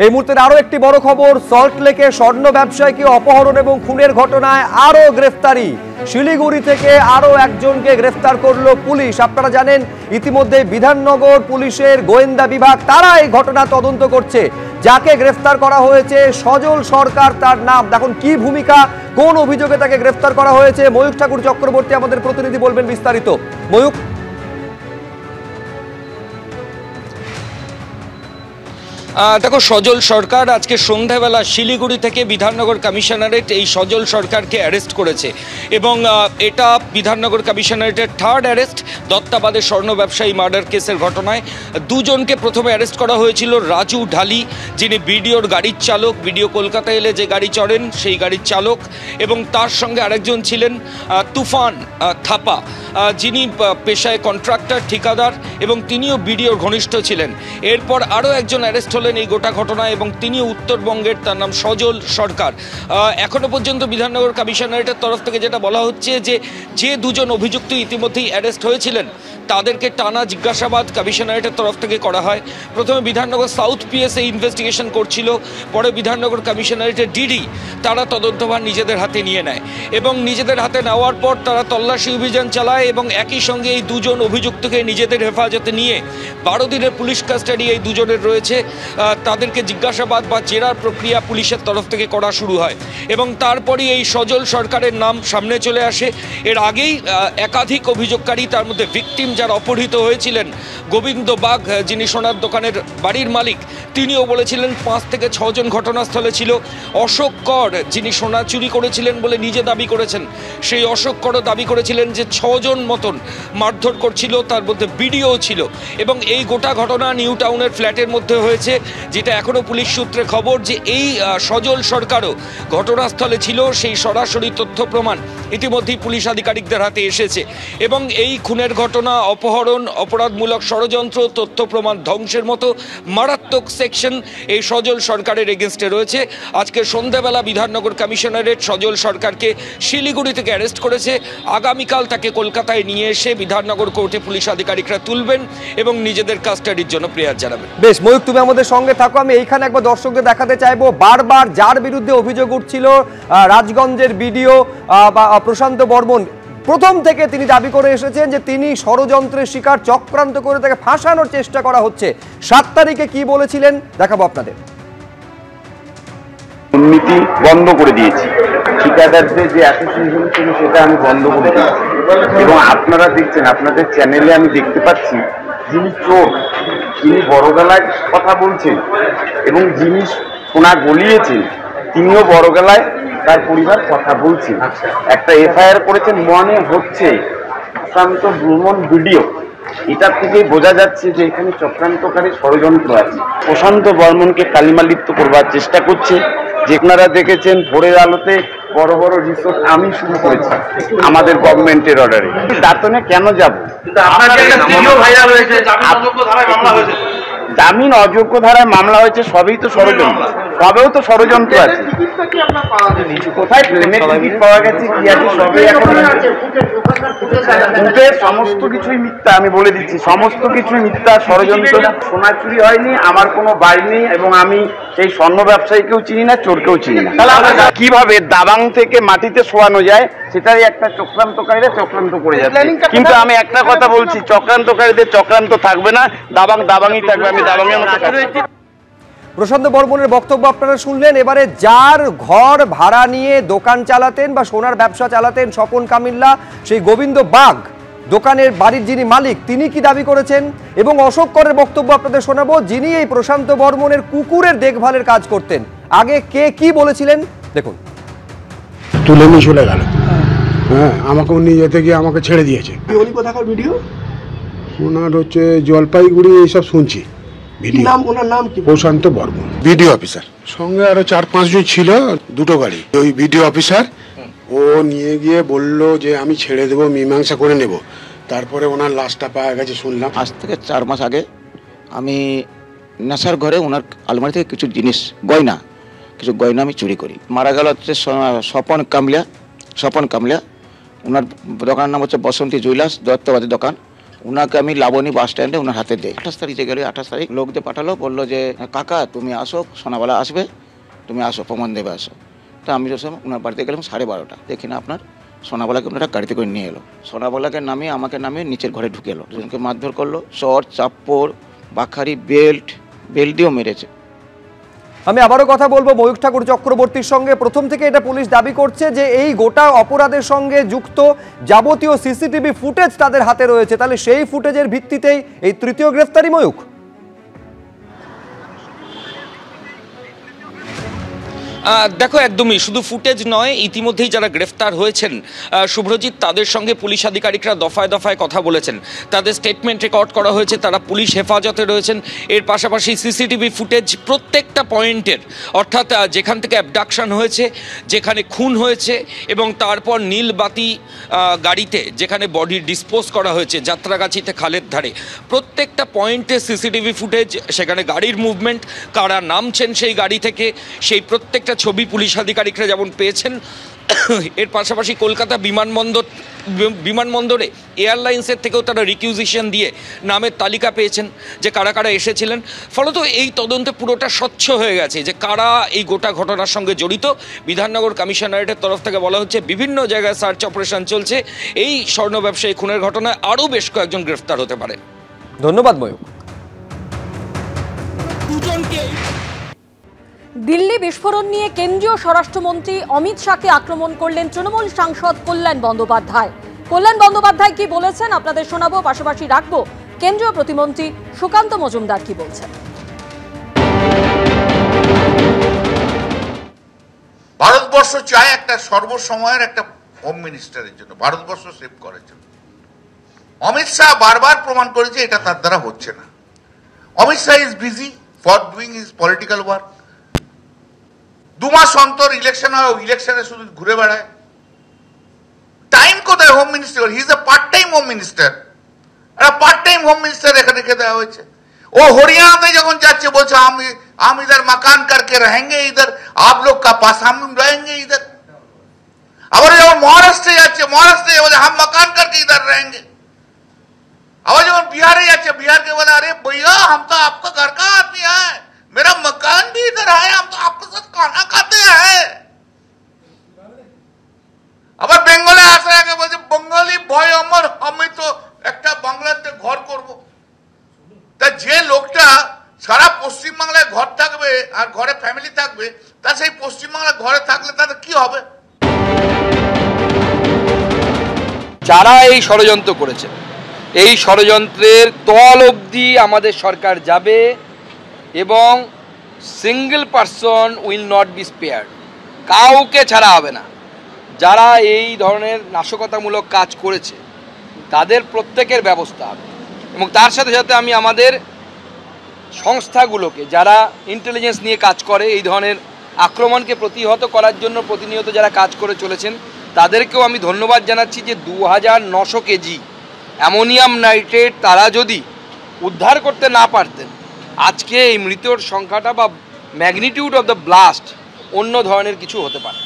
এই মুহূর্তে আরো একটি বড় খবর, সল্টলেকে স্বর্ণ ব্যবসায়ীকে অপহরণ এবং খুনের ঘটনায় আরো গ্রেফতারি। শিলিগুড়ি থেকে আরো একজনকে গ্রেফতার করলো পুলিশ। আপনারা জানেন ইতিমধ্যে বিধাননগর পুলিশের গোয়েন্দা বিভাগ তারা এই ঘটনা তদন্ত করছে। যাকে গ্রেফতার করা হয়েছে সজল সরকার তার নাম। দেখুন কি ভূমিকা, কোন অভিযোগে তাকে গ্রেফতার করা হয়েছে। ময়ূক ঠাকুর চক্রবর্তী আমাদের প্রতিনিধি বলবেন বিস্তারিত। ময়ূক। দেখো, সজল সরকার আজকে সন্ধ্যাবেলা শিলিগুড়ি থেকে বিধাননগর কমিশনারেট এই সজল সরকারকে অ্যারেস্ট করেছে এবং এটা বিধাননগর কমিশনারেটের থার্ড অ্যারেস্ট দত্তাবাদের স্বর্ণ ব্যবসায়ী মার্ডার কেসের ঘটনায়। দুজনকে প্রথমে অ্যারেস্ট করা হয়েছিল, রাজু ঢালি যিনি বিডিওর গাড়ির চালক, বিডিও কলকাতা এলে যে গাড়ি চড়েন সেই গাড়ির চালক, এবং তার সঙ্গে আরেকজন ছিলেন তুফান থাপা যিনি পেশায় কন্ট্রাক্টর ঠিকাদার এবং তিনিও বিডিওর ঘনিষ্ঠ ছিলেন। এরপর আরও একজন অ্যারেস্ট হলেন এই গোটা ঘটনায় এবং তিনিও উত্তরবঙ্গের, তার নাম সজল সরকার। এখনও পর্যন্ত বিধাননগর কমিশনারেটের তরফ থেকে যেটা বলা হচ্ছে যে দুজন অভিযুক্ত ইতিমধ্যেই অ্যারেস্ট হয়েছিলেন তাদেরকে টানা জিজ্ঞাসাবাদ কমিশনারেটের তরফ থেকে করা হয়। প্রথমে বিধাননগর সাউথ পিএসএ ইনভেস্টিগেশন করছিল, পরে বিধাননগর কমিশনারেটের ডিডি তারা তদন্তভার নিজেদের হাতে নিয়ে নেয় এবং নিজেদের হাতে নেওয়ার পর তারা তল্লাশি অভিযান চালায় এবং একই সঙ্গে এই দুজন অভিযুক্তকে নিজেদের হেফাজতে নিয়ে 12 দিনের পুলিশ কাস্টাডি এই দুজনের রয়েছে। তাদেরকে জিজ্ঞাসাবাদ বা জেরার প্রক্রিয়া পুলিশের তরফ থেকে করা শুরু হয় এবং তারপরই এই সজল সরকারের নাম সামনে চলে আসে। এর আগেই একাধিক অভিযোগকারী, তার মধ্যে ভিকটিম যারা অপহৃত হয়েছিলেন, গোবিন্দ বাগ যিনি সোনার দোকানের বাড়ির মালিক, তিনিও বলেছিলেন 5 থেকে 6 জন ঘটনাস্থলে ছিল। অশোক কর যিনি সোনা চুরি করেছিলেন বলে নিজে দাবি করেছেন, সেই অশোক করও দাবি করেছিলেন যে 6 জন মতন মারধর করছিল, তার মধ্যে বিডিও ছিল। এবং এই গোটা ঘটনা নিউ টাউনের ফ্ল্যাটের মধ্যে হয়েছে, যেটা এখনও পুলিশ সূত্রে খবর যে এই সজল সরকারও ঘটনাস্থলে ছিল। সেই সরাসরি তথ্য প্রমাণ ইতিমধ্যেই পুলিশ আধিকারিকদের হাতে এসেছে এবং এই খুনের ঘটনা, অপহরণ, অপরাধমূলক ষড়যন্ত্র, তথ্য প্রমাণ ধ্বংসের মতো মারাত্মক সেকশন এই সজল সরকারের এগেনস্টে রয়েছে। আজকে সন্ধ্যাবেলা বিধাননগর কমিশনারেট সজল সরকারকে শিলিগুড়ি থেকে অ্যারেস্ট করেছে। আগামীকাল তাকে কলকাতায় নিয়ে এসে বিধাননগর কোর্টে পুলিশ আধিকারিকরা তুলবেন এবং নিজেদের কাস্টাডির জন্য প্রেয়ার জানাবেন। বেশ ময়ূক, তুমি আমাদের সঙ্গে থাকো। আমি এইখানে একবার দর্শকদের দেখাতে চাইবো, বারবার যার বিরুদ্ধে অভিযোগ উঠছিল রাজগঞ্জের বিডিও প্রশান্ত বর্মন, প্রথম থেকে তিনি দাবি করে এসেছেন যে তিনি ষড়যন্ত্রের শিকার, চক্রান্ত করে তাকে ফাঁসানোর চেষ্টা করা হচ্ছে। 7 তারিখে কি বলেছিলেন দেখাবো আপনাদের। দুর্নীতি বন্ধ করে দিয়েছি, ঠিকাদারদের যে অ্যাসোসিয়েশন ছিল সেটা আমি বন্ধ করে দিয়েছি এবং আপনারা দেখছেন, আপনাদের চ্যানেলে আমি দেখতে পাচ্ছি যিনি চোর, যিনি বড় গলায় কথা বলছেন এবং যিনি সোনা গলিয়েছেন তিনিও বড় গলায় তার পরিবার কথা বলছেন। একটা এফআইআর করেছেন, মনে হচ্ছে প্রশান্ত বর্মন ভিডিও। এটার থেকে বোঝা যাচ্ছে যে এখানে চক্রান্তকারী ষড়যন্ত্র আছে। প্রশান্ত বর্মনকে কালিমালিপ্ত করবার চেষ্টা করছে। যে আপনারা দেখেছেন ভোরের আলোতে বড় বড় রিসোর্ট আমি শুরু করেছি আমাদের গভর্নমেন্টের অর্ডারে। দাঁতনে কেন যাব? জামিন অযোগ্য ধারায় মামলা হয়েছে, সবই তো ষড়যন্ত্র, সবেও তো ষড়যন্ত্র আছে। কোথায় প্লেনের টিকিট পাওয়া গেছে, কি আছে, সবই এখন সমস্ত কিছুই মিথ্যা। আমি বলে দিচ্ছি, সমস্ত কিছুই মিথ্যা, ষড়যন্ত্র। সোনা চুরি হয়নি, আমার কোনো বাড়ি নেই এবং আমি সেই স্বর্ণ ব্যবসায়ীকেও চিনি না, চোরকেও চিনি না। কিভাবে দাবাং থেকে মাটিতে শোয়ানো যায় সেটাই একটা চক্রান্তকারীরা চক্রান্ত করে যাচ্ছে। কিন্তু আমি একটা কথা বলছি, চক্রান্তকারীদের চক্রান্ত থাকবে না, দাবাং দাবাংই থাকবে। আমি দাবাংয়ের মতো প্রশান্ত বর্মনের বক্তব্য আপনারা শুনলেন। এবারে যার ঘর ভাড়া নিয়ে দোকান চালাতেন বা সোনার ব্যবসা চালাতেন স্বপন কামিল্লা, সেই গোবিন্দ বাগ দোকানের বাড়ির যিনি মালিক, তিনি কি দাবি করেছেন এবং অশোক করের বক্তব্য আপনাদের শোনাবো, যিনি এই প্রশান্ত বর্মনের কুকুরের দেখভালের কাজ করতেন। আগে কে কি বলেছিলেন দেখুন। তুলে নিয়ে চলে গেল, হ্যাঁ, আমাকে নিয়ে যেতে গিয়ে আমাকে ছেড়ে দিয়েছে। কোথাকার ভিডিও? ওনার হচ্ছে জলপাইগুড়ি, এইসব শুনছি। ওনার নাম কি? প্রশান্ত বর্মন, বিডিও অফিসার। সঙ্গে আরো 4-5 জন ছিল, 2টো গাড়ি। ওই বিডিও অফিসার ও নিয়ে গিয়ে বলল যে আমি ছেড়ে দেবো, মীমাংসা করে নেব। তারপরে ওনার লাশটা পাওয়া গেছে শুনলাম। আজ থেকে 4 মাস আগে আমি নেশার ঘরে ওনার আলমারি থেকে কিছু জিনিস, কিছু গয়না আমি চুরি করি। মারা গেল হচ্ছে স্বপন কামলিয়া। ওনার দোকানের নাম হচ্ছে বসন্তী জুয়েলার্স, দত্তবাদের দোকান। ওনাকে আমি লাবণী বাস স্ট্যান্ডে ওনার হাতে দিই। 28 তারিখে গেলে 28 তারিখ লোক দিয়ে পাঠালো, বললো যে কাকা তুমি আসো, সোনাবেলা আসবে, তুমি আসো, প্রমাণ দেবে আসো। তো আমি যখন ওনার বাড়িতে গেলাম 12:30, দেখি না আপনার সোনাবেলাকে ওনারা গাড়িতে করে নিয়ে এলো। সোনাবেলাকে নামিয়ে আমাকে নামিয়ে নিচের ঘরে ঢুকে এলো, দুজনকে মারধর করলো, শর্ট, চাপ্পড়, বাখারি, বেল্ট দিয়েও মেরেছে। আমি আবারও কথা বলবো ময়ূখ ঠাকুর চক্রবর্তীর সঙ্গে। প্রথম থেকে এটা পুলিশ দাবি করছে যে এই গোটা অপরাধের সঙ্গে যুক্ত যাবতীয় সিসিটিভি ফুটেজ তাদের হাতে রয়েছে, তাহলে সেই ফুটেজের ভিত্তিতেই এই তৃতীয় গ্রেফতারি ময়ূখ? দেখো, একদমই শুধু ফুটেজ নয়, ইতিমধ্যেই যারা গ্রেফতার হয়েছেন শুভ্রজিৎ, তাদের সঙ্গে পুলিশ আধিকারিকরা দফায় দফায় কথা বলেছেন, তাদের স্টেটমেন্ট রেকর্ড করা হয়েছে, তারা পুলিশ হেফাজতে রয়েছেন। এর পাশাপাশি সিসিটিভি ফুটেজ প্রত্যেকটা পয়েন্টের, অর্থাৎ যেখান থেকে অ্যাবডাকশন হয়েছে, যেখানে খুন হয়েছে এবং তারপর নীলবাতি গাড়িতে যেখানে বডি ডিসপোজ করা হয়েছে যাত্রাগাছিতে খালের ধারে, প্রত্যেকটা পয়েন্টে সিসিটিভি ফুটেজ, সেখানে গাড়ির মুভমেন্ট, কারা নামছেন সেই গাড়ি থেকে, সেই প্রত্যেকটা ছবি পুলিশ আধিকারিকরা যেমন পেয়েছেন। এর পাশাপাশি কলকাতা বিমানবন্দরে এয়ারলাইন্সের থেকেও তারা রিকিউজিশন দিয়ে নামের তালিকা পেয়েছেন যে কারা কারা এসেছিলেন। ফলত এই তদন্তে পুরোটা স্বচ্ছ হয়ে গেছে যে কারা এই গোটা ঘটনার সঙ্গে জড়িত। বিধাননগর কমিশনারেটের তরফ থেকে বলা হচ্ছে বিভিন্ন জায়গায় সার্চ অপারেশন চলছে, এই স্বর্ণ ব্যবসায়ী খুনের ঘটনায় আরও বেশ কয়েকজন গ্রেফতার হতে পারেন। ধন্যবাদ ময়ূখ। দিল্লি বিস্ফোরণ নিয়ে কেন্দ্রীয় স্বরাষ্ট্রমন্ত্রী অমিত শাহকে আক্রমণ করলেন তৃণমূল সাংসদ কল্যাণ বন্দ্যোপাধ্যায়। কল্যাণ বন্দ্যোপাধ্যায় কি বলেছেন আপনাদের শোনাবো, পাশাপাশি রাখবো কেন্দ্রীয় প্রতিমন্ত্রী সুকান্ত মজুমদার কি বলছেন। ভারতবর্ষ চায় একটা সর্বসময়ের একটা হোম মিনিস্টারের জন্য, ভারতবর্ষ সেভ করার জন্য। অমিত শাহ বারবার প্রমাণ করেছে এটা তার দ্বারা হচ্ছে না। Amit Shah is busy for doing his political work. 2 মাস অন্তর ইলেকশন হয়, ইলেকশনে শুধু ঘুরে বেড়ায়। টাইম কোথায় home minister? He is a part time home minister. একটা পার্ট টাইম হোম মিনিস্টার এখানে রেখে দেওয়া হয়েছে। ও হরিয়ানাতে যখন যাচ্ছে বলছে हम इधर मकान करके रहेंगे, इधर आप लोग का पास हम रहेंगे इधर। আবার যখন মহারাষ্ট্রে যাচ্ছে, মহারাষ্ট্রে বলে हम मकान करके इधर रहेंगे। আবার যখন बिहार যাচ্ছে, बिहार के बोला अरे भैया हम तो आपका घर का आदमी है, मेरा मकान भी इधर है, हम तो आपके साथ खाना खाते हैं। আবার বেঙ্গলে আসার আগে বলছে বঙ্গালী ভয় আমার, আমি তো একটা বাংলাতে ঘর করব। তা যে লোকটা সারা পশ্চিমবাংলায় ঘর থাকবে আর ঘরে ফ্যামিলি থাকবে, তা সেই পশ্চিমবাংলায় ঘরে থাকলে তাদের কি হবে? যারা এই ষড়যন্ত্র করেছে, এই ষড়যন্ত্রের তল অবধি আমাদের সরকার যাবে এবং single person will not be spared, কাউকে ছাড়া হবে না। যারা এই ধরনের নাশকতামূলক কাজ করেছে তাদের প্রত্যেকের ব্যবস্থা হবে। এবং তার সাথে সাথে আমি আমাদের সংস্থাগুলোকে, যারা ইন্টেলিজেন্স নিয়ে কাজ করে, এই ধরনের আক্রমণকে প্রতিহত করার জন্য প্রতিনিয়ত যারা কাজ করে চলেছেন, তাদেরকেও আমি ধন্যবাদ জানাচ্ছি যে 2900 কেজি অ্যামোনিয়াম নাইট্রেট তারা যদি উদ্ধার করতে না পারতেন, আজকে এই মৃতের সংখ্যাটা বা ম্যাগনিটিউড অফ দ্য ব্লাস্ট অন্য ধরনের কিছু হতে পারে।